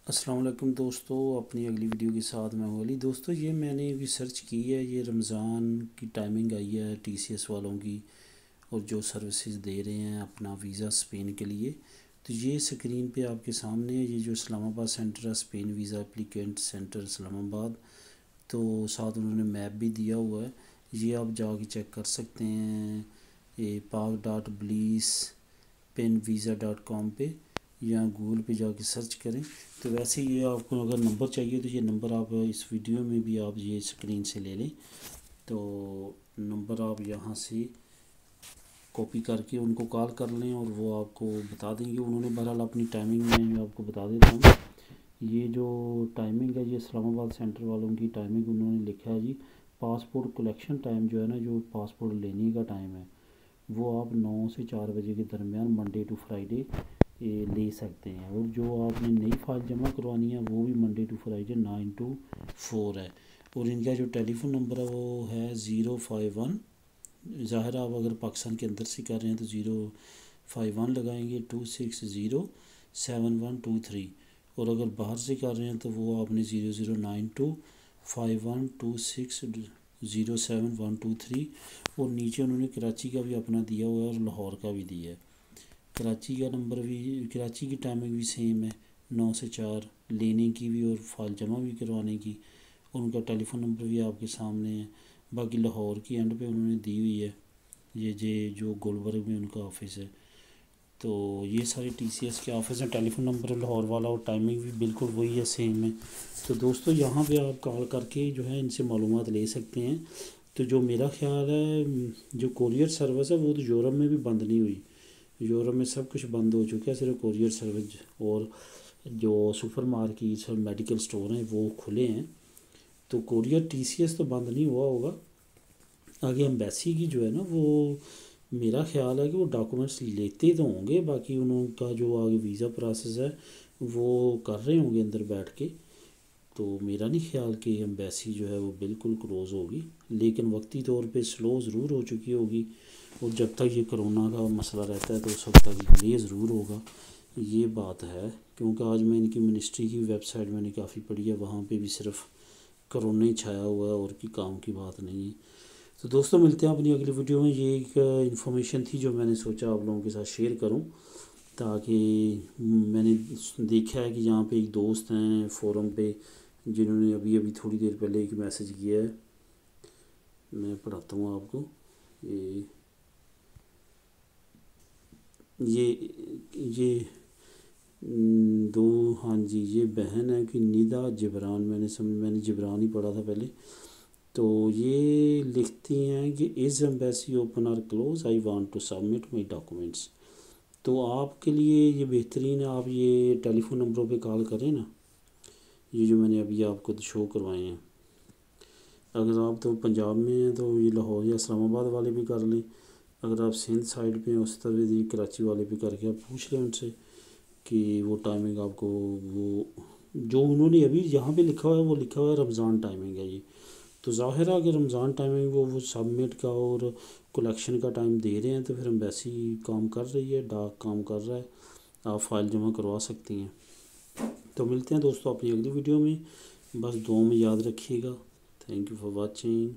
अस्सलाम वालेकुम दोस्तों, अपनी अगली वीडियो के साथ मैं हूं अली। दोस्तों ये मैंने भी सर्च की है, ये रमज़ान की टाइमिंग आई है टीसीएस वालों की और जो सर्विसेज दे रहे हैं अपना वीज़ा स्पेन के लिए। तो ये स्क्रीन पे आपके सामने है, ये जो इस्लामाबाद सेंटर है, Spain visa applicant centre Islamabad. तो साथ उन्होंने मैप भी दिया हुआ है, ये आप जाके चेक कर सकते हैं। ये park.bliss penvisa.com पे या गूगल पे जाके सर्च करें। तो वैसे ये आपको अगर नंबर चाहिए तो ये नंबर आप इस वीडियो में भी आप ये स्क्रीन से ले लें। तो नंबर आप यहाँ से कॉपी करके उनको कॉल कर लें और वो आपको बता देंगे। उन्होंने बहरहाल अपनी टाइमिंग में आपको बता देता हूँ। ये जो टाइमिंग है, ये इस्लामाबाद सेंटर वालों की टाइमिंग उन्होंने लिखा है जी। पासपोर्ट कलेक्शन टाइम जो है ना, जो पासपोर्ट लेने का टाइम है, वो आप 9 से 4 बजे के दरमियान मंडे टू फ्राइडे ये ले सकते हैं। और जो आपने नई फाइल जमा करवानी है वो भी मंडे टू फ्राइडे 9 to 4 है। और इनका जो टेलीफोन नंबर है वो है 051। ज़ाहिर आप अगर पाकिस्तान के अंदर से कर रहे हैं तो 051 लगाएंगे 2607123। और अगर बाहर से कर रहे हैं तो वो आपने 0092512607 123। और नीचे उन्होंने कराची का भी अपना दिया हुआ है और लाहौर का भी दिया है। कराची का नंबर भी, कराची की टाइमिंग भी सेम है, 9 से 4 लेने की भी और फाइल जमा भी करवाने की। और उनका टेलीफोन नंबर भी आपके सामने है। बाकी लाहौर की एंड पे उन्होंने दी हुई है, ये जो गुलबर्ग में उनका ऑफिस है। तो ये सारे टीसीएस के ऑफिस हैं, टेलीफोन नंबर लाहौर वाला और टाइमिंग भी बिल्कुल वही है, सेम है। तो दोस्तों यहाँ पे आप कॉल करके जो है इनसे मालूमात ले सकते हैं। तो जो मेरा ख्याल है, जो कोरियर सर्विस है वो तो यूरोप में भी बंद नहीं हुई। यूरोप में सब कुछ बंद हो चुका है, सिर्फ कोरियर सर्विस और जो सुपर मार्केट्स और मेडिकल स्टोर हैं वो खुले हैं। तो कोरियर टीसीएस तो बंद नहीं हुआ होगा। आगे एम्बेसी की जो है ना, वो मेरा ख्याल है कि वो डॉक्यूमेंट्स लेते तो होंगे, बाकी उनका जो आगे वीज़ा प्रोसेस है वो कर रहे होंगे अंदर बैठ के। तो मेरा नहीं ख्याल कि एम्बेसी जो है वो बिल्कुल क्लोज़ होगी, लेकिन वक्ती तौर पे स्लो ज़रूर हो चुकी होगी। और जब तक ये कोरोना का मसला रहता है तो उस वक्त तक डिले ज़रूर होगा, ये बात है। क्योंकि आज मैं इनकी मिनिस्ट्री की वेबसाइट मैंने काफ़ी पढ़ी है, वहाँ पे भी सिर्फ कोरोना ही छाया हुआ है और की काम की बात नहीं है। तो दोस्तों मिलते हैं अपनी अगली वीडियो में। ये एक इन्फॉर्मेशन थी जो मैंने सोचा आप लोगों के साथ शेयर करूं, ताकि मैंने देखा है कि यहाँ पे एक दोस्त हैं फोरम पे जिन्होंने अभी अभी थोड़ी देर पहले एक मैसेज किया है। मैं पढ़ाता हूँ आपको। ये ये दो, हाँ जी, ये बहन है कि निदा जबरान, मैंने जबरान ही पढ़ा था पहले। तो ये लिखती हैं कि इज़ एम्बेसी ओपन और close, I want to submit my documents. तो आपके लिए ये बेहतरीन है, आप ये टेलीफोन नंबरों पे कॉल करें ना, ये जो मैंने अभी आपको शो करवाए हैं। अगर आप तो पंजाब में हैं तो ये लाहौर या इस्लामाबाद वाले भी कर लें। अगर आप सिंध साइड पे हैं उस तरह ये कराची वाले भी करके आप पूछ लें उनसे कि वो टाइमिंग आपको, वो जो उन्होंने अभी यहाँ पे लिखा हुआ है वो लिखा हुआ है रमज़ान टाइमिंग है ये। तो ज़ाहिर है कि रमज़ान टाइमिंग वो सबमिट का और कलेक्शन का टाइम दे रहे हैं, तो फिर एम्बेसी काम कर रही है, डाक काम कर रहा है, आप फाइल जमा करवा सकती हैं। तो मिलते हैं दोस्तों अपनी अगली वीडियो में, बस दुआ में याद रखिएगा। Thank you for watching.